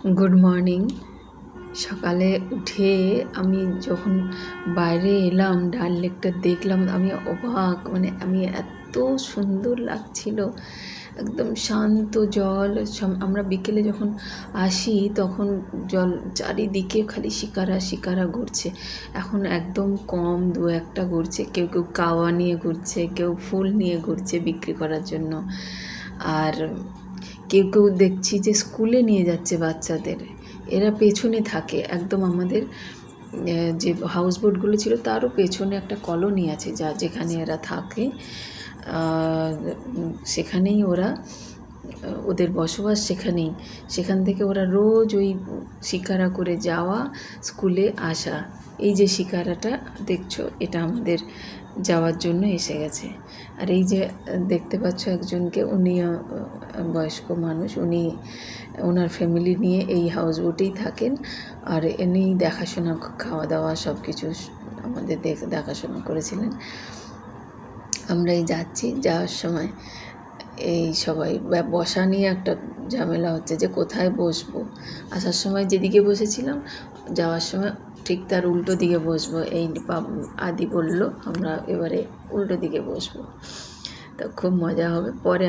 Good morning. সকালে উঠে আমি যখন বাইরে এলাম, ডাল লেকটা দেখলাম, আমি অবাক। আমি এত সুন্দর লাগছিল, একদম শান্ত জল। আমরা বিকেলে যখন আসি তখন জল চারিদিকে খালি শিকারা শিকারা ঘুরছে। এখন একদম কম, দু একটা ঘুরছে। কেউ কেউ কাওয়া নিয়ে ঘুরছে, কেউ ফুল নিয়ে ঘুরছে বিক্রি করার জন্য। আর কেউ কেউ দেখছি যে স্কুলে নিয়ে যাচ্ছে বাচ্চাদের। এরা পেছনে থাকে, একদম আমাদের যে হাউস বোটগুলো ছিল তারও পেছনে একটা কলোনি আছে, যেখানে এরা থাকে। সেখানেই ওদের বসবাস সেখানেই। সেখান থেকে ওরা রোজ ওই শিকারা করে যাওয়া, স্কুলে আসা। এই যে শিকারাটা দেখছো, এটা আমাদের যাওয়ার জন্য এসে গেছে। আর এই যে দেখতে পাচ্ছ একজনকে, উনিও বয়স্ক মানুষ, ওনার ফ্যামিলি নিয়ে এই হাউস বোটেই থাকেন। আর এমনি দেখাশোনা, খাওয়া দাওয়া সব কিছু আমাদের দেখাশোনা করেছিলেন। আমরা এই যাওয়ার সময় এই সবাই বসা নিয়ে একটা ঝামেলা হচ্ছে যে কোথায় বসবো। আসার সময় যেদিকে বসেছিলাম, যাওয়ার সময় ঠিক তার উল্টো দিকে বসবো। এই আদি বলল আমরা এবারে উল্টো দিকে বসবো, তো খুব মজা হবে। পরে